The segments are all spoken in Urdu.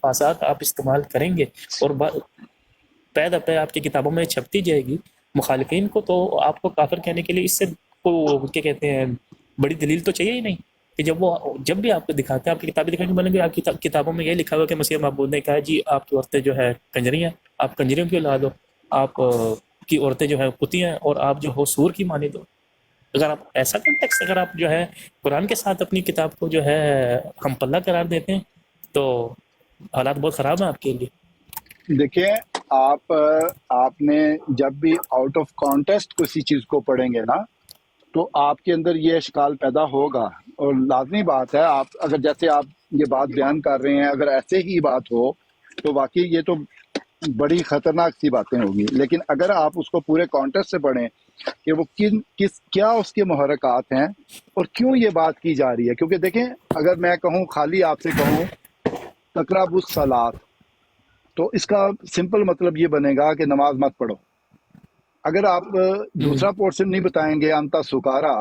الفاظات آپ استعمال کریں گے اور پے در پے آپ کی کتابوں میں چھپتی جائے گی مخالفین کو، تو آپ کو کافر کہنے کے لیے اس سے کیا کہتے ہیں بڑی دلیل تو چاہیے ہی نہیں کہ جب بھی آپ کو دکھاتے ہیں، آپ کی کتابیں دکھائیں گے، بولیں گے آپ کی کتابوں میں یہ لکھا ہوا کہ مسیح معبود نے کہا جی آپ کی عورتیں جو ہے کنجری ہیں، آپ کنجریوں کی اولاد ہو، آپ کی عورتیں جو ہے کتی ہیں، اور آپ جو ہو سور کی مانند ہو۔ اگر آپ ایسا کنٹیکسٹ اگر آپ جو ہے قرآن کے ساتھ اپنی کتاب کو جو ہے ہم پلہ قرار دیتے ہیں تو حالات بہت خراب ہیں آپ کے لیے۔ دیکھیں آپ نے جب بھی آؤٹ آف کانٹیکسٹ کسی چیز کو پڑھیں گے نا تو آپ کے اندر یہ اشکال پیدا ہوگا، اور لازمی بات ہے آپ اگر جیسے آپ یہ بات بیان کر رہے ہیں اگر ایسے ہی بات ہو تو واقعی یہ تو بڑی خطرناک سی باتیں ہوگی، لیکن اگر آپ اس کو پورے کانٹیکسٹ سے پڑھیں کہ وہ کیا اس کے محرکات ہیں اور کیوں یہ بات کی جا رہی ہے، کیونکہ دیکھیں اگر میں کہوں خالی آپ سے کہوں تقربوا الصلاۃ تو اس کا سمپل مطلب یہ بنے گا کہ نماز مت پڑھو۔ اگر آپ دوسرا پورشن نہیں بتائیں گے انتا سکارا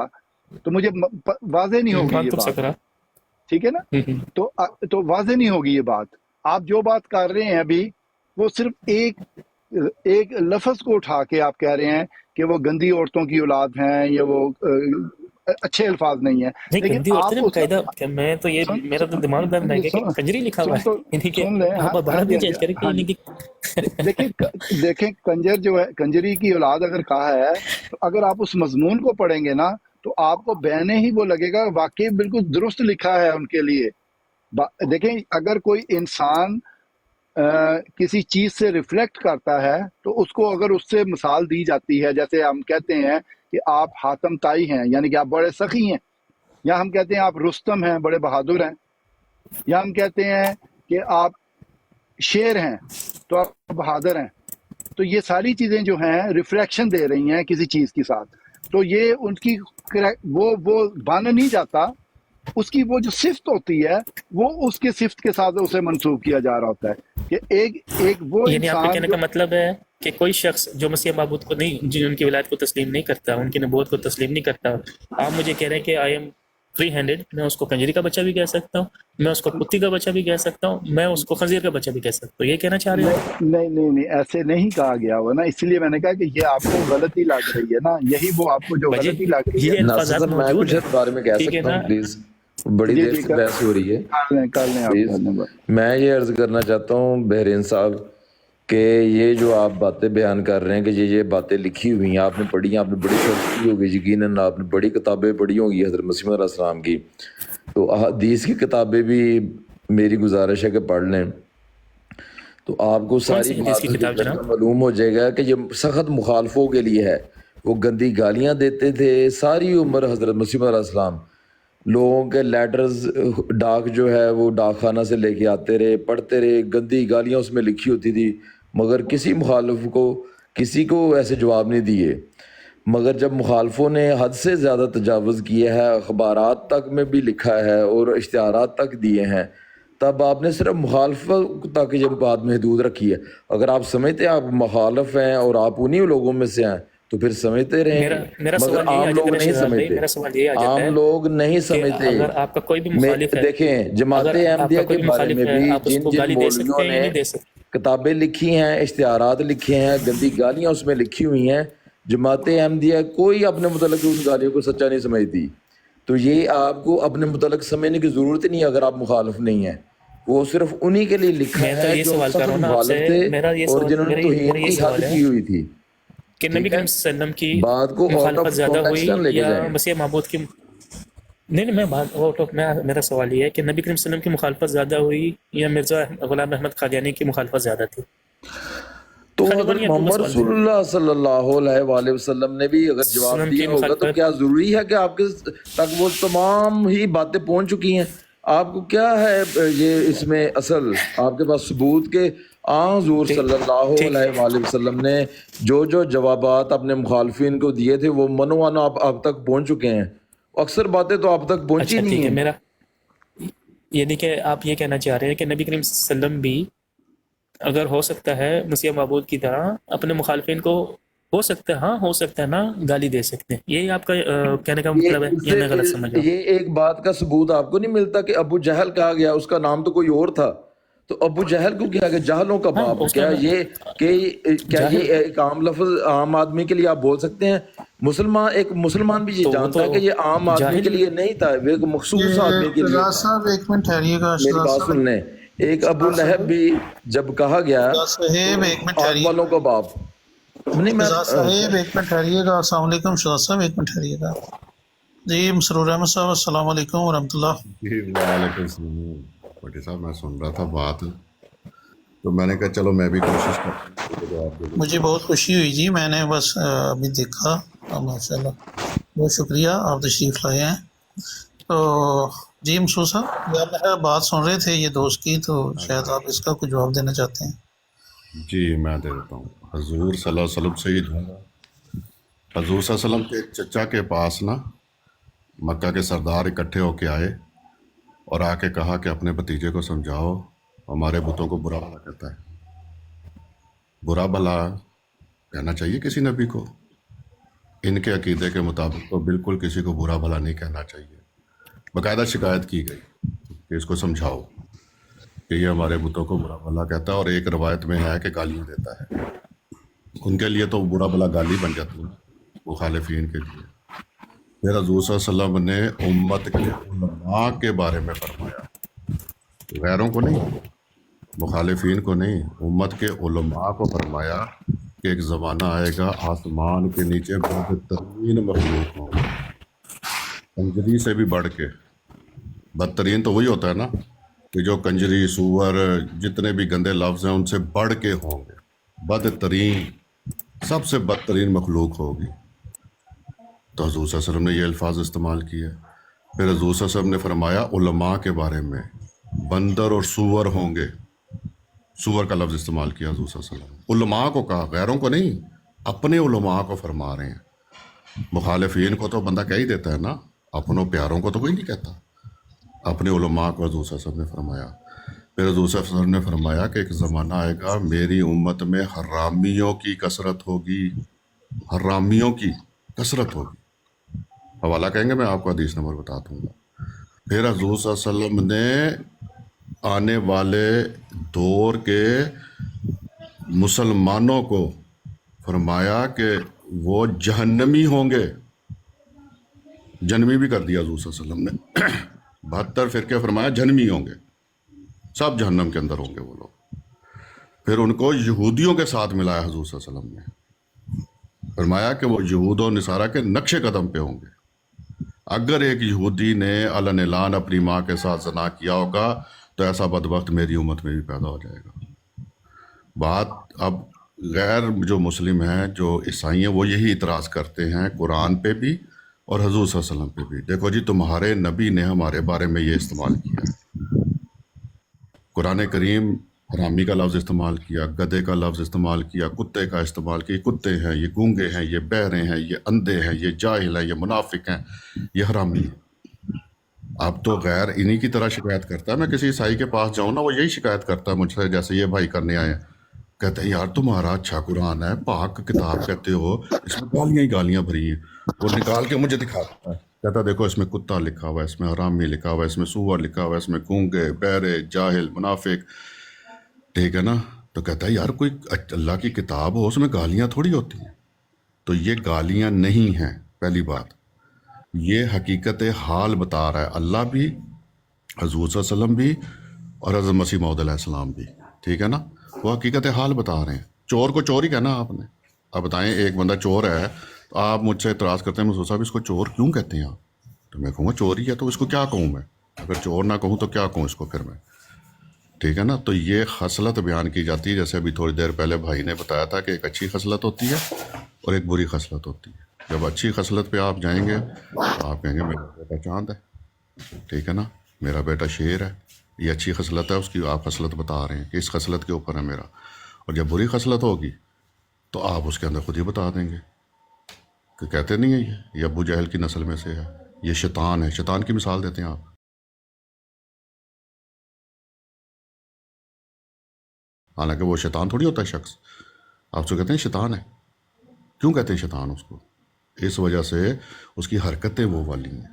تو مجھے واضح نہیں ہوگی یہ بات، ٹھیک ہے نا؟ تو واضح نہیں ہوگی یہ بات۔ آپ جو بات کر رہے ہیں ابھی وہ صرف ایک لفظ کو اٹھا کے آپ کہہ رہے ہیں کہ وہ گندی عورتوں کی اولاد ہیں یا وہ اچھے الفاظ نہیں ہیں، نہیں لیکن گندی عورتیں آپ باقاعدہ میں تو یہ میرا تو دماغ بند ہے کہ کنجری لکھا ہوا ہے، یعنی کہ سن لیں۔ آپ عبارت نہیں چینج کریں کہ ہاں یعنی جی، کہ دیکھیں کنجر جو ہے کنجری کی اولاد اگر کہا ہے تو اگر آپ اس مضمون کو پڑھیں گے نا تو آپ کو بینے ہی وہ لگے گا واقعی بالکل درست لکھا ہے ان کے لیے۔ دیکھیں اگر کوئی انسان کسی چیز سے ریفلیکٹ کرتا ہے تو اس کو اگر اس سے مثال دی جاتی ہے، جیسے ہم کہتے ہیں کہ آپ حاتم طائی ہیں یعنی کہ آپ بڑے سخی ہیں، یا ہم کہتے ہیں آپ رستم ہیں بڑے بہادر ہیں، یا ہم کہتے ہیں کہ آپ شیر ہیں تو آپ بہادر ہیں، تو یہ ساری چیزیں جو ہیں ریفلیکشن دے رہی ہیں کسی چیز کے ساتھ، تو یہ ان کی وہ بن نہیں جاتا، اس کی وہ جو صفت ہوتی ہے وہ اس کے صفت کے ساتھ اسے منسوب کیا جا رہا ہوتا ہے کہ ایک وہ یعنی آپ کے انسان کہنے کا مطلب ہے کہ کوئی شخص جو مسیح معبود کو نہیں، جن ان کی ولایت کو تسلیم نہیں کرتا، ان کی نبوت کو تسلیم نہیں کرتا، آپ مجھے کہہ رہے ہیں کہ آئی ایم فری ہینڈڈ، میں اس کو کنجری کا بچہ بھی کہہ سکتا ہوں، میں اس کو کتی کا بچہ بھی کہہ سکتا ہوں، میں اس کو خنزیر کا بچہ بھی کہہ سکتا ہوں، یہ کہنا چاہ رہے ہیں؟ نہیں ایسے نہیں کہا گیا ہوا نا، اس لیے میں نے کہا کہ یہ آپ کو غلطی لگ رہی ہے نا، یہی وہ آپ کو جو بھائی غلطی لگ رہی ہے۔ یہ ناصر الفاظات صاحب میں موجود کچھ ہیں، اس بارے میں کہہ ٹھیک ہے سکتا نا؟ ہوں پلیز، بڑی جی دیر جی سے بحث ہو رہی ہے کر لیں آپ پلیز۔ کر لیں۔ میں یہ عرض کرنا چاہتا ہوں بحرین صاحب کہ یہ جو آپ باتیں بیان کر رہے ہیں کہ یہ باتیں لکھی ہوئی ہیں، آپ نے پڑھی ہیں، آپ نے بڑی سرچ کی ہوگی، یقیناً آپ نے بڑی کتابیں پڑھی ہوں گی حضرت مسیح علیہ السلام کی، تو احادیث کی کتابیں بھی میری گزارش ہے کہ پڑھ لیں، تو آپ کو کون ساری سی حدیث بات کی اس کتاب ڈفرینٹ جناب؟ میں معلوم ہو جائے گا کہ یہ سخت مخالفوں کے لیے ہے۔ وہ گندی گالیاں دیتے تھے ساری عمر حضرت مسیح علیہ السلام، لوگوں کے لیٹرز ڈاک جو ہے وہ ڈاک خانہ سے لے کے آتے رہے، پڑھتے رہے، گندی گالیاں اس میں لکھی ہوتی تھی، مگر کسی مخالف کو کسی کو ایسے جواب نہیں دیے، مگر جب مخالفوں نے حد سے زیادہ تجاوز کیا ہے، اخبارات تک میں بھی لکھا ہے اور اشتہارات تک دیے ہیں، تب آپ نے صرف مخالفت تک یہ بات محدود رکھی ہے۔ اگر آپ سمجھتے ہیں آپ مخالف ہیں اور آپ انہی لوگوں میں سے ہیں تو پھر سمجھتے رہیں، میرا مگر سوال یہی آ عام جاتا لوگ ہے نہیں شہزاد بھائی، سمجھتے، میرا سوال یہی آ جاتا عام ہے لوگ نہیں کہ سمجھتے۔ اگر آپ کا کوئی بھی مخالف ہے، دیکھیں جماعت اگر آپ احمدیہ کا کے کوئی بھی بارے مخالف میں ہے بھی آپ اس جن کو جن گالی دے مولویوں سکتے ہیں یا نے نہیں دے سکتے؟ کتابیں لکھی ہیں، اشتہارات لکھے ہیں، گندی گالیاں اس میں لکھی ہوئی ہیں، جماعت احمدیہ کوئی اپنے متعلق ان گالیوں کو سچا نہیں سمجھتی، تو یہ آپ کو اپنے متعلق سمجھنے کی ضرورت نہیں ہے اگر آپ مخالف نہیں ہیں، وہ صرف انہی کے لیے لکھا میں تو ہے یہ جو سوال کر رہا سخت ہوں نا آپ سے، مخالف تھے میرا یہ اور سوال جنہوں نے میرا توہین یہ کی حد سوال ہے کی ہوئی تھی، کہ نبی ٹھیک ہے؟ کریم صلی اللہ علیہ وسلم کی بات کو آؤٹ مخالفت آف زیادہ کانٹیکسٹ ہوئی نہ لے کے یا جائیں۔ مسیح معبود کی؟ نہیں میں بات میرا سوال یہ ہے کہ نبی کریم صلی اللہ علیہ وسلم کی مخالفت زیادہ ہوئی یا مرزا غلام احمد قادیانی کی مخالفت زیادہ تھی؟ تو خالی ون حضرت یا ٹو کا محمد سوال رسول اللہ صلی اللہ علیہ وآلہ وسلم نے بھی اگر جواب وسلم کی دیا ہوگا تو مخالفت؟ کیا ضروری ہے کہ آپ کے تک وہ تمام ہی باتیں پہنچ چکی ہیں؟ آپ کو کیا ہے یہ اس میں اصل آپ کے پاس ثبوت کے حضور صلی اللہ ٹھیک، علیہ وآلہ وسلم نے جو جوابات اپنے مخالفین کو دیے تھے وہ منوان آپ تک پہنچ چکے ہیں، اکثر باتیں تو آپ تک پہنچی اچھا ٹھیک نہیں ہے، ہیں۔ میرا یعنی کہ آپ یہ کہنا چاہ رہے ہیں کہ نبی کریم صلی اللہ علیہ وسلم بھی اگر ہو سکتا ہے مسیح معبود کی طرح اپنے مخالفین کو ہو سکتا ہے، ہاں ہو سکتا ہے نا گالی دے سکتے ہیں، یہی آپ کا کہنے کا مطلب ہے یا میں غلط سمجھ رہا ہوں؟ یہ ایک بات کا ثبوت آپ کو نہیں ملتا کہ ابو جہل کہا گیا، اس کا نام تو کوئی اور تھا، تو ابو جہل کو کیا کہ جہلوں کا ہاں باپ، اس کیا میں یہ جاہل ایک عام لفظ عام آدمی کے لیے آپ بول سکتے ہیں؟ ایک مسلمان بھی یہ تو وہ جانتا تو ہے کہ یہ عام آدمی کے جاہل لیے نہیں تھا، وہ ایک مخصوص یہ آدمی کے لیے شہزاد تھا۔ صاحب ایک منٹ ٹھہریے گا، میری شہزاد بات صاحب، سن لیں، ایک ابو شہزاد لہب صاحب، بھی جب کہا گیا شہزاد صاحب ایک منٹ آگ ٹھہریے والوں گا، کا باپ، نہیں میں شہزاد صاحب ایک منٹ ٹھہریے گا، السلام علیکم شہزاد صاحب، ایک منٹ ٹھہریے گا جی۔ مسرور احمد صاحب السلام علیکم ورحمۃ اللہ۔ جی وعلیکم السلام بھٹی صاحب، میں سن رہا تھا بات تو میں نے کہا چلو میں بھی کوشش کرتا ہوں اس کو جواب دے دوں۔ مجھے بہت خوشی ہوئی جی، میں نے بس ابھی دیکھا، ماشاء اللہ بہت شکریہ، آپ تشریف لائے ہیں۔ تو جی مسرور صاحب، یا میرا بات سن رہے تھے یہ دوست کی، تو شاید آپ اس کا کوئی جواب دینا چاہتے ہیں۔ جی میں دے دیتا ہوں۔ حضور صلی اللہ علیہ وسلم سے ہی دوں گا۔ حضور صلی اللہ علیہ وسلم کے چچا کے پاس نا مکہ کے سردار اکٹھے ہو کے آئے اور آ کے کہا کہ اپنے بھتیجے کو سمجھاؤ، ہمارے بتوں کو برا بھلا کہتا ہے۔ برا بھلا کہنا چاہیے کسی نبی کو؟ ان کے عقیدے کے مطابق تو بالکل کسی کو برا بھلا نہیں کہنا چاہیے۔ باقاعدہ شکایت کی گئی کہ اس کو سمجھاؤ کہ یہ ہمارے بتوں کو برا بھلا کہتا ہے، اور ایک روایت میں ہے کہ گالیاں دیتا ہے۔ ان کے لیے تو برا بھلا گالی بن جاتی ہے مخالفین کے لیے۔ پھر حضور صلی اللہ علیہ وسلم نے امت کے علماء کے بارے میں فرمایا، غیروں کو نہیں، مخالفین کو نہیں، امت کے علماء کو فرمایا کہ ایک زمانہ آئے گا آسمان کے نیچے بدترین مخلوق ہوں، کنجری سے بھی بڑھ کے۔ بدترین تو وہی ہوتا ہے نا کہ جو کنجری، سور، جتنے بھی گندے لفظ ہیں ان سے بڑھ کے ہوں گے۔ بدترین، سب سے بدترین مخلوق ہوگی۔ تو حضور صلی اللہ علیہ وسلم نے یہ الفاظ استعمال کیے۔ پھر حضور صلی اللہ علیہ وسلم نے فرمایا علماء کے بارے میں بندر اور سور ہوں گے۔ سور کا لفظ استعمال کیا حضور صلی اللہ علیہ وسلم، علماء کو کہا، غیروں کو نہیں، اپنے علماء کو فرما رہے ہیں۔ مخالفین کو تو بندہ کہہ ہی دیتا ہے نا، اپنوں پیاروں کو تو کوئی نہیں کہتا۔ اپنے علماء کو حضور صلی اللہ علیہ وسلم نے فرمایا۔ پھر حضور صلی اللہ علیہ وسلم نے فرمایا کہ ایک زمانہ آئے گا میری امت میں حرامیوں کی کثرت ہوگی، حرامیوں کی کثرت ہوگی۔ حوالہ کہیں گے، میں آپ کو حدیث نمبر بتا دوں گا۔ پھر حضور صلی اللہ علیہ وسلم نے آنے والے دور کے مسلمانوں کو فرمایا کہ وہ جہنمی ہوں گے، جنمی بھی کر دیا حضور صلی اللہ علیہ وسلم نے۔ 72 فرقے فرمایا جہنمی ہوں گے، سب جہنم کے اندر ہوں گے وہ لوگ۔ پھر ان کو یہودیوں کے ساتھ ملایا حضور صلی اللہ علیہ وسلم نے، فرمایا کہ وہ یہود و نصارہ کے نقش قدم پہ ہوں گے۔ اگر ایک یہودی نے علن اعلان اپنی ماں کے ساتھ زنا کیا ہوگا تو ایسا بدبخت میری امت میں بھی پیدا ہو جائے گا۔ بات اب غیر جو مسلم ہیں، جو عیسائی ہیں، وہ یہی اعتراض کرتے ہیں قرآن پہ بھی اور حضور صلی اللہ علیہ وسلم پہ بھی۔ دیکھو جی، تمہارے نبی نے ہمارے بارے میں یہ استعمال کیا ہے، قرآن کریم حرامی کا لفظ استعمال کیا، گدھے کا لفظ استعمال کیا، کتے کا استعمال کیا۔ یہ کتے ہیں، یہ گونگے ہیں، یہ بہرے ہیں، یہ اندھے ہیں، یہ جاہل ہیں، یہ منافق ہیں، یہ حرامی ہیں۔ اب تو غیر انہی کی طرح شکایت کرتا ہے۔ میں کسی عیسائی کے پاس جاؤں نا، وہ یہی شکایت کرتا ہے مجھ سے، جیسے یہ بھائی کرنے آئے ہیں، کہتے ہیں یار تمہارا اچھا قرآن ہے، پاک کتاب کہتے ہو، اس میں گالیاں ہی گالیاں بھری ہیں۔ وہ نکال کے مجھے دکھاتا ہے، کہتا ہے دیکھو اس میں کتا لکھا ہوا ہے، اس میں حرامی لکھا ہوا ہے، اس میں سور لکھا ہوا ہے، اس میں گونگے، بہرے، جاہل، منافق، ٹھیک ہے نا۔ تو کہتا ہے یار کوئی اللہ کی کتاب ہو، اس میں گالیاں تھوڑی ہوتی ہیں۔ تو یہ گالیاں نہیں ہیں، پہلی بات۔ یہ حقیقت حال بتا رہا ہے اللہ بھی، حضور صلی اللہ علیہ وسلم بھی، اور حضرت مسیح موعود علیہ السلام بھی، ٹھیک ہے نا۔ وہ حقیقت حال بتا رہے ہیں۔ چور کو چور ہی کہنا آپ نے۔ اب بتائیں ایک بندہ چور ہے تو آپ مجھ سے اعتراض کرتے ہیں مسعود صاحب اس کو چور کیوں کہتے ہیں آپ؟ تو میں کہوں گا چور ہی ہے، تو اس کو کیا کہوں میں؟ اگر چور نہ کہوں تو کیا کہوں اس کو پھر میں؟ ٹھیک ہے نا۔ تو یہ خصلت بیان کی جاتی ہے، جیسے ابھی تھوڑی دیر پہلے بھائی نے بتایا تھا کہ ایک اچھی خصلت ہوتی ہے اور ایک بری خصلت ہوتی ہے۔ جب اچھی خصلت پہ آپ جائیں گے تو آپ کہیں گے میرا بیٹا چاند ہے، ٹھیک ہے نا، میرا بیٹا شیر ہے، یہ اچھی خصلت ہے، اس کی آپ خصلت بتا رہے ہیں کہ اس خصلت کے اوپر ہے میرا۔ اور جب بری خصلت ہوگی تو آپ اس کے اندر خود ہی بتا دیں گے کہ کہتے نہیں ہیں یہ ابو جہل کی نسل میں سے ہے، یہ شیطان ہے۔ شیطان کی مثال دیتے ہیں آپ، حالانکہ وہ شیطان تھوڑی ہوتا ہے شخص۔ آپ سے کہتے ہیں شیطان ہے، کیوں کہتے ہیں شیطان اس کو؟ اس وجہ سے اس کی حرکتیں وہ والی ہیں۔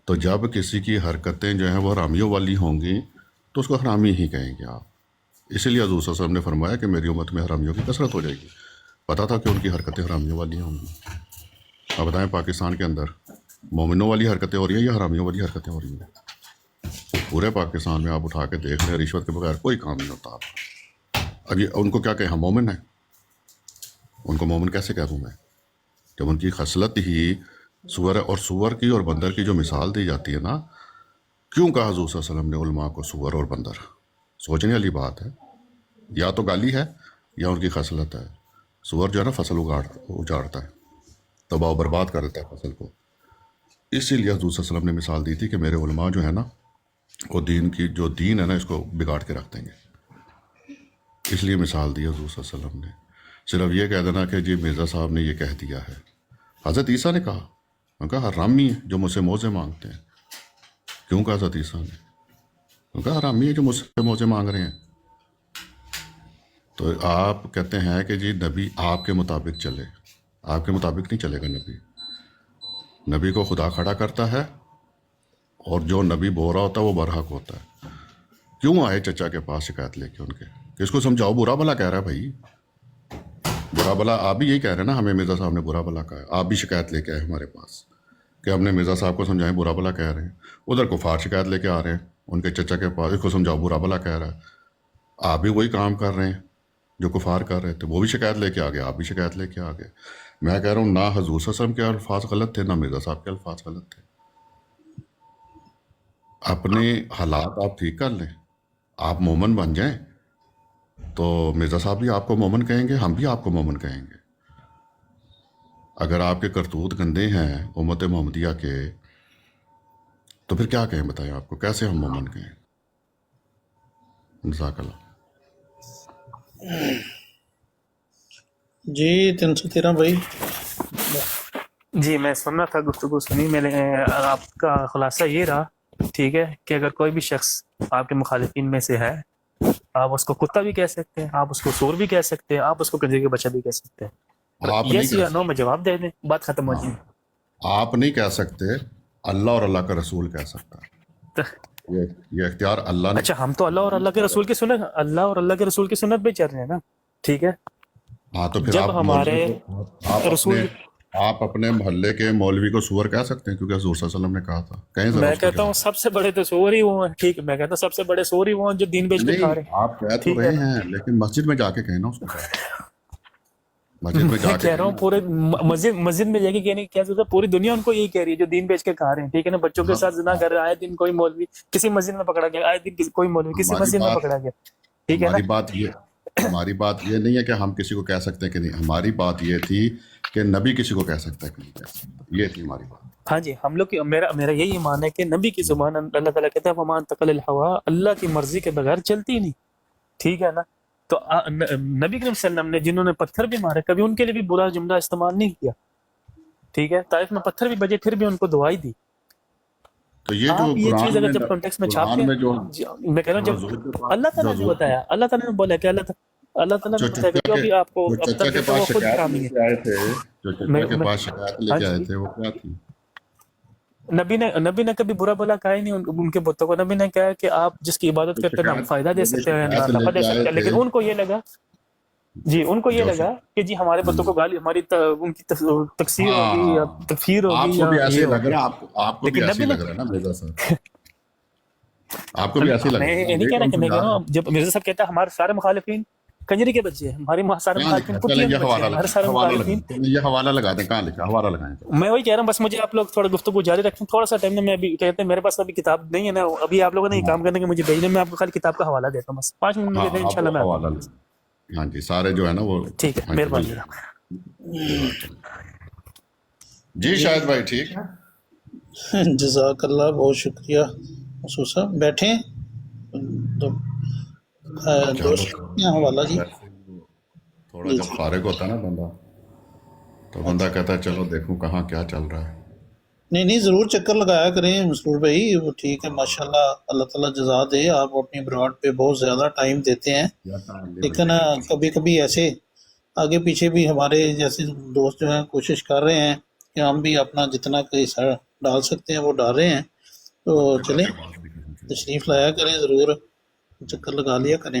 تو جب کسی کی حرکتیں جو ہیں وہ حرامیوں والی ہوں گی تو اس کو حرامی ہی کہیں گے آپ۔ اسی لیے حضور صلی اللہ علیہ وسلم نے فرمایا کہ میری امت میں حرامیوں کی کثرت ہو جائے گی. پتہ تھا کہ ان کی حرکتیں حرامیوں والی ہوں گی. اب بتائیں پاکستان کے اندر مومنوں والی حرکتیں ہو رہی ہیں یا حرامیوں والی حرکتیں ہو رہی ہیں؟ پورے پاکستان میں آپ اٹھا کے دیکھ لیں، رشوت کے بغیر کوئی کام نہیں ہوتا. آپ اب یہ ان کو کیا کہیں ہم مومن ہیں؟ ان کو مومن کیسے کہہ دوں میں جب ان کی خصلت ہی سور ہے؟ اور سور کی اور بندر کی جو مثال دی جاتی ہے نا، کیوں کہا حضور صلی اللہ علیہ وسلم نے علماء کو سور اور بندر؟ سوچنے والی بات ہے. یا تو گالی ہے یا ان کی خصلت ہے. سور جو ہے نا فصل اجاڑتا ہے، تباہ و برباد کر دیتا ہے فصل کو. اسی لیے حضور صلی اللہ علیہ وسلم نے مثال دی تھی کہ میرے علماء جو ہے نا وہ دین کی جو دین ہے نا اس کو بگاڑ کے رکھ دیں گے. اس لیے مثال دی حضور صلی اللہ علیہ وسلم نے. صرف یہ کہہ دینا کہ جی مرزا صاحب نے یہ کہہ دیا ہے. حضرت عیسیٰ نے کہا، انہوں نے کہا حرامی ہیں جو مجھ سے موزے مانگتے ہیں. کیوں کہا حضرت عیسیٰ نے؟ انہوں نے کہا حرامی ہیں جو مجھ سے موزے مانگ رہے ہیں. تو آپ کہتے ہیں کہ جی نبی آپ کے مطابق چلے. آپ کے مطابق نہیں چلے گا نبی. نبی کو خدا کھڑا کرتا ہے اور جو نبی بول رہا ہوتا ہے وہ برحق ہوتا ہے. کیوں آئے چچا کے پاس شکایت لے کے ان کے کہ اس کو سمجھاؤ، برا بھلا کہہ رہا ہے بھائی، برا بھلا. آپ بھی یہی کہہ رہے ہیں نا، ہمیں مرزا صاحب نے برا بھلا کہا ہے. آپ بھی شکایت لے کے آئے ہمارے پاس کہ ہم نے مرزا صاحب کو سمجھائیں برا بھلا کہہ رہے ہیں. ادھر کفار شکایت لے کے آ رہے ہیں ان کے چچا کے پاس، اس کو سمجھاؤ برا بھلا کہہ رہا ہے. آپ بھی وہی کام کر رہے ہیں جو کفار کر رہے تھے. وہ بھی شکایت لے کے آ گئے، آپ بھی شکایت لے کے آ گئے. میں کہہ رہا ہوں نہ حضور صلی اللہ علیہ وسلم کے الفاظ غلط تھے، نہ مرزا صاحب کے الفاظ غلط تھے. اپنے حالات آپ ٹھیک کر لیں، آپ مومن بن جائیں تو مرزا صاحب بھی آپ کو مومن کہیں گے، ہم بھی آپ کو مومن کہیں گے. اگر آپ کے کرتوت گندے ہیں امت محمدیہ کے تو پھر کیا کہیں؟ بتائیں آپ کو کیسے ہم مومن کہیں؟ جزاک اللہ. جی 313 بھائی. جی میں سن رہا تھا، گفتگو سنی میں نے. آپ کا خلاصہ یہ رہا، ٹھیک ہے، کہ اگر کوئی بھی شخص آپ کے مخالفین میں سے ہے، آپ اس کو کتا بھی کہہ سکتے ہیں، آپ اس کو سور بھی کہہ سکتے ہیں، آپ اس کو کنجری کا بچہ بھی کہہ سکتے ہیں. آپ نہیں یس کہہ یا نو میں جواب دے دیں، بات ختم ہو جائے. آپ نہیں کہہ سکتے، اللہ اور اللہ کا رسول کہہ سکتا ہے. یہ اختیار اللہ نے. اچھا، ہم تو اللہ اور اللہ کے رسول کی سنت، اللہ اور اللہ کے رسول کی سنت پہ چل رہے ہیں نا، ٹھیک ہے. ہاں تو پھر جب آپ ہمارے رسول، آپ اپنے محلے کے مولوی کو سور کہہ سکتے ہیں کیونکہ حضور صلی اللہ علیہ وسلم نے کہا تھا. کہیں ذرا میں اس کو کہتا ہوں سب سے بڑے تو سور ہی وہ ہیں، ٹھیک ہے، میں کہتا ہوں سب سے بڑے سور ہی وہ ہیں جو دین بیچ کے کھا رہے نہیں، ہیں. آپ کہہ تو رہے ہیں لیکن مسجد میں جا کے کہیں نا اس کو. مسجد میں جا میں کے کہہ رہا ہوں پورے مسجد میں جا کے کہنے کی کیا ضرورت ہے؟ پوری دنیا ان کو یہی کہہ رہی ہے جو دین بیچ کے کھا رہے ہیں، ٹھیک ہے نا. بچوں کے ساتھ زنا کر رہے ہیں، آئے دن کوئی مولوی کسی مسجد میں پکڑا گیا، آئے دن کوئی مولوی کسی مسجد میں پکڑا گیا، ٹھیک ہے نا. ہماری بات یہ نہیں ہے کہ ہم کسی کو کہہ سکتے ہیں کہ نہیں. ہماری بات یہ تھی کہ نبی کسی کو کہہ سکتا ہے کہ نہیں کہہ سکتا. یہ تھی ہماری بات. ہاں جی، ہم لوگ کی میرا یہی ایمان ہے کہ نبی کی زبان اللہ تعالیٰ کہتا ہے وَمَا انْتَقَلَ الْهَوَىٰ، اللہ کی مرضی کے بغیر چلتی نہیں، ٹھیک ہے نا. تو نبی کریم صلی اللہ علیہ وسلم نے جنہوں نے پتھر بھی مارے کبھی ان کے لیے بھی برا جملہ استعمال نہیں کیا، ٹھیک ہے. طائف میں پتھر بھی بجے پھر بھی ان کو دعائی دی. تو یہ جو آپ یہ چیز قرآن اگر میں جب کانٹیکسٹ میں چھاپ قرآن میں جو کے، میں کہہ رہا ہوں جب اللہ تعالیٰ نے بتایا، اللہ تعالیٰ نے بولا کہ اللہ تعالیٰ نے بتایا کہ ابھی آپ کو اب چچا تک کے وہ پاس خود شکایت حرامی لے ہے. کے آئے تھے، جو چچا کے پاس شکایت لے کے آئے تھے وہ کیا تھی؟ نبی نے کبھی برا بلا کہا ہی نہیں ان کے بتوں کو. نبی نے کہا کہ آپ جس کی عبادت کرتے ہیں نا فائدہ دے سکتے ہیں، نفع دے سکتے ہیں، لیکن ان کو یہ لگا، جی ان کو یہ لگا کہ جی ہمارے بتوں کو گالی، ہماری ان کی تکفیر ہوگی یا تکفیر ہوگی. آپ کو بھی ایسے ہی لگ رہا ہے، آپ کو بھی لیکن ایسے ہی نبی لگ رہا ہے نا مرزا صاحب، آپ کو بھی ایسے ہی لگ رہا میں ہے. یہ نہیں کہہ رہا کہ میں کہہ رہا ہوں جب مرزا صاحب کہتا ہے ہمارے سارے مخالفین کنجری کے بچے ہیں، ہمارے سارے مخالفین کتیوں کے بچے ہیں، ہمارے سارے مخالفین. یہ حوالہ لگا دیں، کہاں لکھا حوالہ لگائیں. میں وہی کہہ رہا ہوں، بس مجھے آپ لوگ تھوڑا گفتگو جاری رکھیں، تھوڑا سا ٹائم میں ابھی کہتے ہیں میرے پاس ابھی کتاب نہیں ہے نا، ابھی آپ لوگوں نے یہ کام کرنے کے مجھے بھیجنے میں آپ کو خالی کتاب کا حوالہ دیتا ہوں، بس 5 منٹ مجھے دیں، انشاءاللہ میں آتا ہوں. ہاں جی، سارے جو ہے نا وہ ٹھیک ہے، مہربانی. جی شاہد بھائی ٹھیک ہے. جزاک اللہ، بہت شکریہ مسعود صاحب. بیٹھیں حوالہ جی. تھوڑا جب فارغ ہوتا ہے نا بندہ تو بندہ کہتا ہے چلو دیکھوں کہاں کیا چل رہا ہے. نہیں ضرور چکر لگایا کریں مسرور بھائی، وہ ٹھیک ہے، ماشاءاللہ، اللہ تعالیٰ جزا دے. آپ اپنی براڈ پہ بہت زیادہ ٹائم دیتے ہیں، لیکن کبھی کبھی ایسے آگے پیچھے بھی ہمارے جیسے دوست جو ہیں کوشش کر رہے ہیں کہ ہم بھی اپنا جتنا کا حصہ ڈال سکتے ہیں وہ ڈال رہے ہیں. تو چلیں تشریف لایا کریں، ضرور چکر لگا لیا کریں.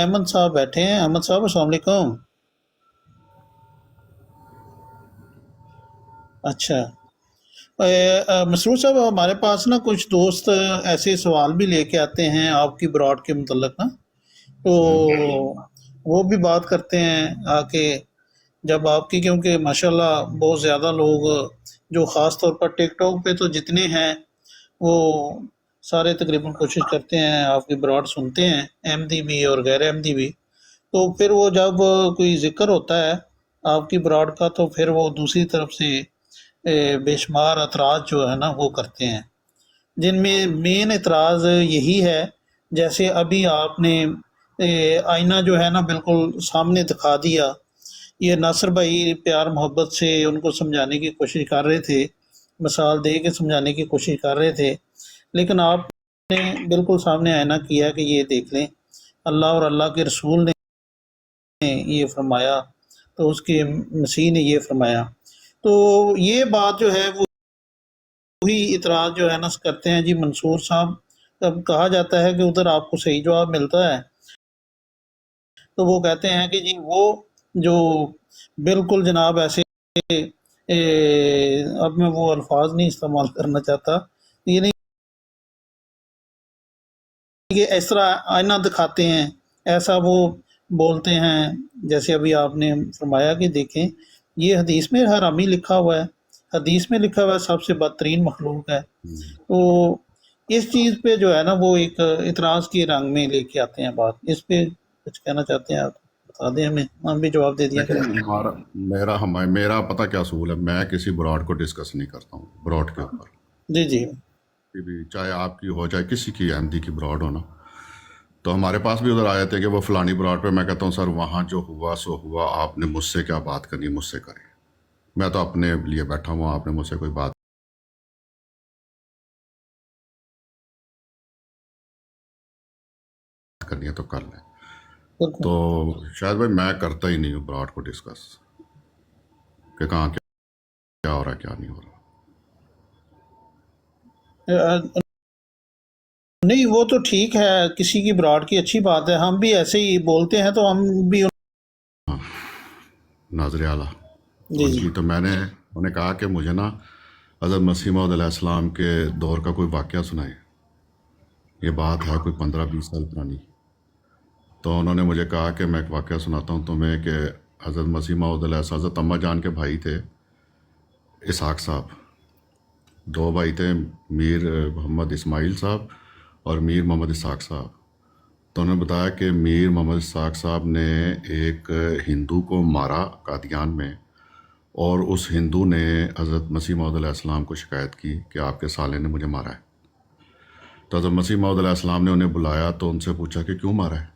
احمد صاحب بیٹھے ہیں. احمد صاحب السلام علیکم. اچھا مسرور صاحب ہمارے پاس نا کچھ دوست ایسے سوال بھی لے کے آتے ہیں آپ کی براڈ کے متعلق نا، تو وہ بھی بات کرتے ہیں آ کے جب آپ کی، کیونکہ ماشاءاللہ بہت زیادہ لوگ جو خاص طور پر ٹک ٹاک پہ تو جتنے ہیں وہ سارے تقریباً کوشش کرتے ہیں آپ کی براڈ سنتے ہیں، احمدی بھی اور غیر احمدی بھی. تو پھر وہ جب کوئی ذکر ہوتا ہے آپ کی براڈ کا تو پھر وہ دوسری طرف سے بے شمار اعتراض جو ہے نا وہ کرتے ہیں، جن میں مین اعتراض یہی ہے جیسے ابھی آپ نے آئینہ جو ہے نا بالکل سامنے دکھا دیا. یہ ناصر بھائی پیار محبت سے ان کو سمجھانے کی کوشش کر رہے تھے، مثال دے کے سمجھانے کی کوشش کر رہے تھے، لیکن آپ نے بالکل سامنے آئینہ کیا کہ یہ دیکھ لیں اللہ اور اللہ کے رسول نے یہ فرمایا تو اس کے مسیح نے یہ فرمایا. تو یہ بات جو ہے وہی اعتراض جو ہے نا کرتے ہیں جی منصور صاحب. اب کہا جاتا ہے کہ ادھر آپ کو صحیح جواب ملتا ہے تو وہ کہتے ہیں کہ جی وہ جو بالکل جناب ایسے اب میں وہ الفاظ نہیں استعمال کرنا چاہتا، یہ نہیں کہ اس طرح آئینہ دکھاتے ہیں، ایسا وہ بولتے ہیں جیسے ابھی آپ نے فرمایا کہ دیکھیں یہ حدیث میں حرامی لکھا ہوا ہے، حدیث میں لکھا ہوا ہے سب سے بدترین مخلوق ہے. تو اس چیز پہ جو ہے نا وہ ایک اعتراض کے رنگ میں لے کے آتے ہیں بات. اس پہ کچھ کہنا چاہتے ہیں آپ بتا دیں ہمیں، ہم بھی جواب دے دیا دیکھیں کریں. میرا پتہ کیا اصول ہے، میں کسی براڈ کو ڈسکس نہیں کرتا ہوں براڈ کے اوپر، جی جی بھی چاہے آپ کی ہو چاہے کسی کی احمدی کی براڈ ہو نا. تو ہمارے پاس بھی ادھر آئے تھے کہ وہ فلانی براڈ پہ، میں کہتا ہوں سر وہاں جو ہوا سو ہوا، آپ نے مجھ سے کیا بات کرنی مجھ سے کریں، میں تو اپنے لیے بیٹھا ہوں، آپ نے مجھ سے کوئی بات کرنی ہے تو کر لیں. تو شاید بھائی میں کرتا ہی نہیں ہوں براڈ کو ڈسکس کہ کہاں کیا ہو رہا ہے کیا نہیں ہو رہا. نہیں وہ تو ٹھیک ہے، کسی کی براڈ کی اچھی بات ہے، ہم بھی ایسے ہی بولتے ہیں تو ہم بھی ناظر اعلیٰ جی ان جی کی. تو میں نے انہیں کہا کہ مجھے نا حضرت مسیح موعود علیہ السلام کے دور کا کوئی واقعہ سنائے، یہ بات ہے کوئی 15-20 سال پرانی. تو انہوں نے مجھے کہا کہ میں ایک واقعہ سناتا ہوں تمہیں کہ حضرت مسیح موعود علیہ السلام، حضرت اماں جان کے بھائی تھے اسحاق صاحب، دو بھائی تھے، میر محمد اسماعیل صاحب اور میر محمد اسحاق صاحب. تو انہوں نے بتایا کہ میر محمد اسحاق صاحب نے ایک ہندو کو مارا قادیان میں، اور اس ہندو نے حضرت مسیح موعود علیہ السلام کو شکایت کی کہ آپ کے سالے نے مجھے مارا ہے. تو حضرت مسیح موعود علیہ السلام نے انہیں بلایا تو ان سے پوچھا کہ کیوں مارا ہے.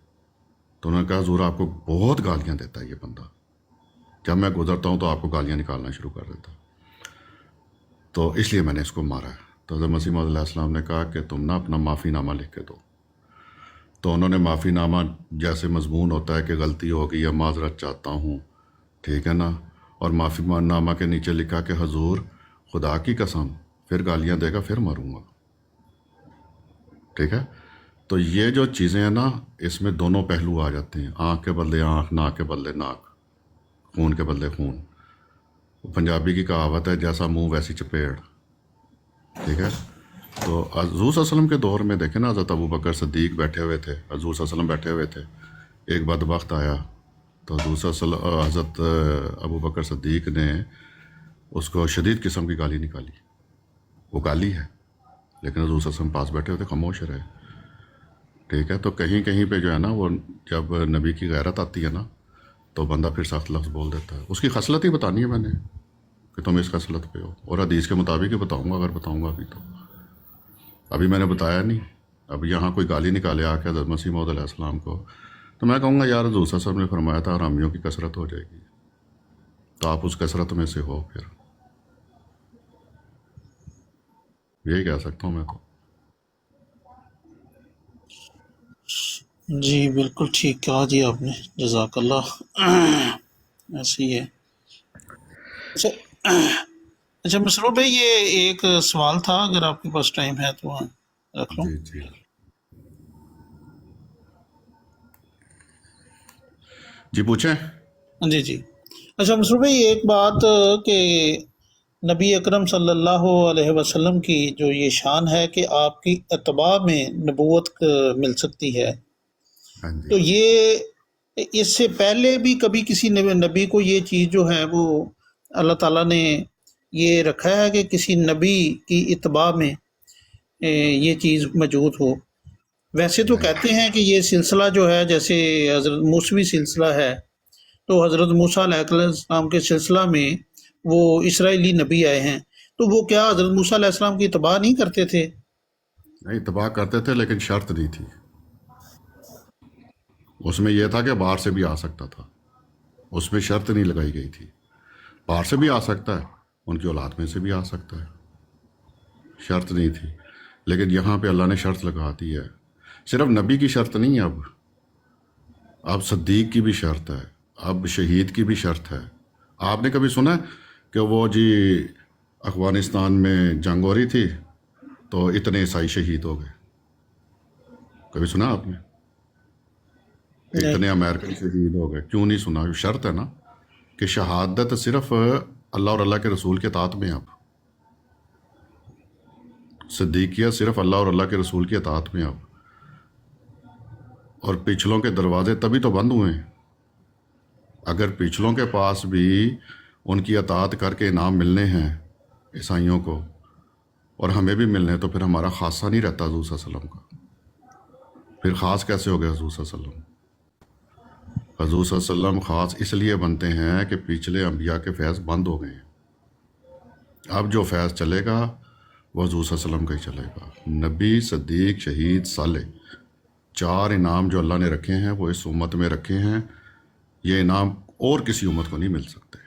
تو انہوں نے کہا حضور آپ کو بہت گالیاں دیتا ہے یہ بندہ، جب میں گزرتا ہوں تو آپ کو گالیاں نکالنا شروع کر دیتا، تو اس لیے میں نے اس کو مارا ہے. تو حضرت مسیح موعود علیہ السلام نے کہا کہ تم نا اپنا معافی نامہ لکھ کے دو. تو انہوں نے معافی نامہ جیسے مضمون ہوتا ہے کہ غلطی ہو گئی یا معذرت چاہتا ہوں، ٹھیک ہے نا، اور معافی نامہ کے نیچے لکھا کہ حضور خدا کی قسم پھر گالیاں دے گا پھر ماروں گا. ٹھیک ہے. تو یہ جو چیزیں ہیں نا اس میں دونوں پہلو آ جاتے ہیں، آنکھ کے بدلے آنکھ، ناک کے بدلے ناک، خون کے بدلے خون. پنجابی کی کہاوت ہے جیسا منہ ویسی چپیڑ. ٹھیک ہے. تو حضور صلی اللہ علیہ وسلم کے دور میں دیکھیں نا حضرت ابو بکر صدیق بیٹھے ہوئے تھے، حضور صلی اللہ علیہ وسلم بیٹھے ہوئے تھے، ایک بدبخت آیا تو حضرت ابو بکر صدیق نے اس کو شدید قسم کی گالی نکالی. وہ گالی ہے لیکن حضور صلی اللہ علیہ وسلم پاس بیٹھے ہوئے تھے، خاموش رہے. ٹھیک ہے. تو کہیں کہیں پہ جو ہے نا وہ جب نبی کی غیرت آتی ہے نا تو بندہ پھر سخت لفظ بول دیتا ہے. اس کی خصلت ہی بتانی ہے میں نے کہ تم اس خصلت پہ ہو، اور حدیث کے مطابق ہی بتاؤں گا اگر بتاؤں گا. ابھی میں نے بتایا نہیں. اب یہاں کوئی گالی نکالے آ کے حضرت مسیح موعود علیہ السلام کو تو میں کہوں گا یار حضور صلی اللہ علیہ وسلم نے فرمایا تھا حرامیوں کی کثرت ہو جائے گی، تو آپ اس کثرت میں سے ہو، پھر یہی کہہ سکتا ہوں میں تو. جی بالکل ٹھیک کہا جی آپ نے، جزاک اللہ. ایسے ہی ہے. اچھا مسرور بھائی یہ ایک سوال تھا، اگر آپ کے پاس ٹائم ہے تو رکھ لوں. جی جی جی پوچھیں. جی جی. اچھا مسرور بھائی ایک بات کہ نبی اکرم صلی اللہ علیہ وسلم کی جو یہ شان ہے کہ آپ کی اتباع میں نبوت مل سکتی ہے، ہاں جی. تو یہ اس سے پہلے بھی کبھی کسی نبی کو یہ چیز جو ہے وہ اللہ تعالیٰ نے یہ رکھا ہے کہ کسی نبی کی اتباع میں یہ چیز موجود ہو؟ ویسے تو کہتے ہیں کہ یہ سلسلہ جو ہے جیسے حضرت موسوی سلسلہ ہے، تو حضرت موسیٰ علیہ السلام کے سلسلہ میں وہ اسرائیلی نبی آئے ہیں، تو وہ کیا حضرت موسیٰ علیہ السلام کی اتباع نہیں کرتے تھے؟ نہیں، اتباع کرتے تھے لیکن شرط نہیں تھی. اس میں یہ تھا کہ باہر سے بھی آ سکتا تھا، اس میں شرط نہیں لگائی گئی تھی. باہر سے بھی آ سکتا ہے، ان کی اولاد میں سے بھی آ سکتا ہے، شرط نہیں تھی. لیکن یہاں پہ اللہ نے شرط لگا دی ہے. صرف نبی کی شرط نہیں ہے، اب صدیق کی بھی شرط ہے، اب شہید کی بھی شرط ہے. آپ نے کبھی سنا کہ وہ جی افغانستان میں جنگ ہو رہی تھی تو اتنے عیسائی شہید ہو گئے؟ کبھی سنا آپ نے؟ اتنے امریکن شہید ہو گئے؟ کیوں نہیں سنا؟ شرط ہے نا کہ شہادت صرف اللہ اور اللہ کے رسول کے اطاعت میں. اب صدیقیت صرف اللہ اور اللہ کے رسول کے اطاعت میں. اب اور پچھلوں کے دروازے تبھی تو بند ہوئے ہیں. اگر پچھلوں کے پاس بھی ان کی اطاعت کر کے انعام ملنے ہیں عیسائیوں کو، اور ہمیں بھی ملنے ہیں، تو پھر ہمارا خاصہ نہیں رہتا حضور صلی اللہ علیہ وسلم کا. پھر خاص کیسے ہو گیا حضور صلی اللہ علیہ وسلم؟ حضور صلی اللہ علیہ وسلم خاص اس لیے بنتے ہیں کہ پچھلے انبیاء کے فیض بند ہو گئے ہیں. اب جو فیض چلے گا وہ حضور صلی اللہ علیہ وسلم کا ہی چلے گا. نبی، صدیق، شہید، صالح، 4 انعام جو اللہ نے رکھے ہیں وہ اس امت میں رکھے ہیں. یہ انعام اور کسی امت کو نہیں مل سکتے.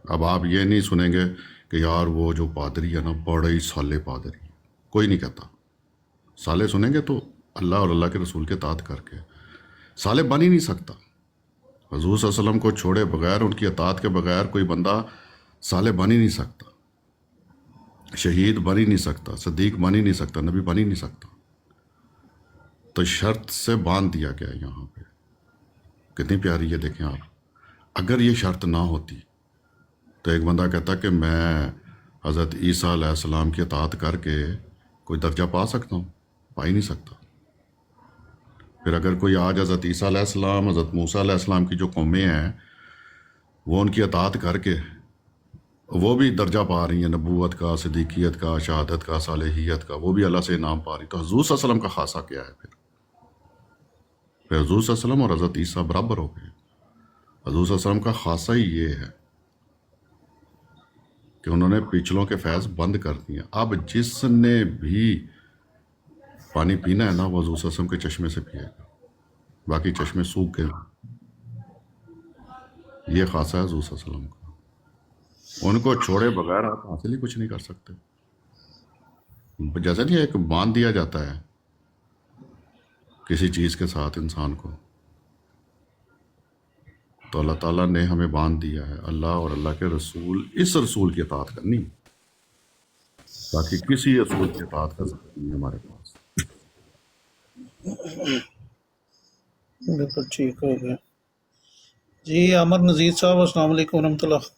اب آپ یہ نہیں سنیں گے کہ یار وہ جو پادری ہے نا بڑا ہی صالح پادری، کوئی نہیں کہتا. صالح سنیں گے تو اللہ اور اللہ کے رسول کے اطاعت کر کے. صالح بن ہی نہیں سکتا. حضور صلی اللہ علیہ وسلم کو چھوڑے بغیر، ان کی اطاعت کے بغیر کوئی بندہ صالح بن ہی نہیں سکتا، شہید بن ہی نہیں سکتا، صدیق بن ہی نہیں سکتا، نبی بن ہی نہیں سکتا. تو شرط سے باندھ دیا گیا یہاں پہ. کتنی پیاری یہ دیکھیں آپ. اگر یہ شرط نہ ہوتی تو ایک بندہ کہتا کہ میں حضرت عیسیٰ علیہ السلام کی اطاعت کر کے کوئی درجہ پا سکتا ہوں، پا ہی نہیں سکتا. پھر اگر کوئی آج حضرت عیسیٰ علیہ السلام، حضرت موسیٰ علیہ السلام کی جو قومیں ہیں وہ ان کی اطاعت کر کے وہ بھی درجہ پا رہی ہیں نبوت کا، صدیقیت کا، شہادت کا، صالحیت کا، وہ بھی اللہ سے انعام پا رہی، تو حضور صلی اللہ علیہ وسلم کا خاصہ کیا ہے؟ پھر حضور صلی اللہ علیہ وسلم اور حضرت عیسیٰ برابر ہو گئے. حضور صلی اللہ علیہ وسلم کا خاصہ ہی یہ ہے کہ انہوں نے پچھلوں کے فیض بند کر دیے. اب جس نے بھی پانی پینا ہے نا وہ حضور صلی اللہ علیہ وسلم کے چشمے سے پیے گا، باقی چشمے سوکھ گئے. یہ خاصہ ہے حضور صلی اللہ علیہ وسلم کا. ان کو چھوڑے بغیر آپ حاصل ہی کچھ نہیں کر سکتے. جیسا نہیں ایک باندھ دیا جاتا ہے کسی چیز کے ساتھ انسان کو، تو اللہ تعالیٰ نے ہمیں باندھ دیا ہے اللہ اور اللہ کے رسول، اس رسول کی اطاعت کرنی، باقی کسی رسول کی اطاعت کا ضرورت نہیں ہے ہمارے پاس. بالکل ٹھیک ہو گیا. جی عامر نذیر صاحب السلام علیکم ورحمۃ اللہ.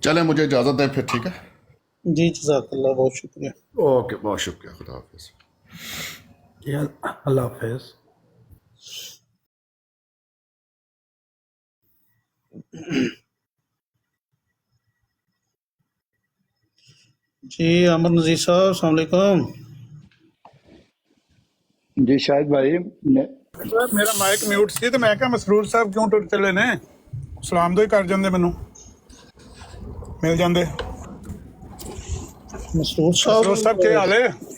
چلیں مجھے اجازت ہے پھر، ٹھیک ہے؟ جی جزاک اللہ، بہت شکریہ. اوکے، بہت شکریہ، خدا حافظ. اللہ حافظ. جی عامر نذیر صاحب السلام علیکم. جی شاہد بھائی میرا مائک میوٹ سی تو میں کہا مسرور صاحب کیوں ٹر چلے نے؟ سلام دو ہی کر جاندے، مینوں مل جاندے. مسرور مسرور صاحب صاحب کیا حال ہے؟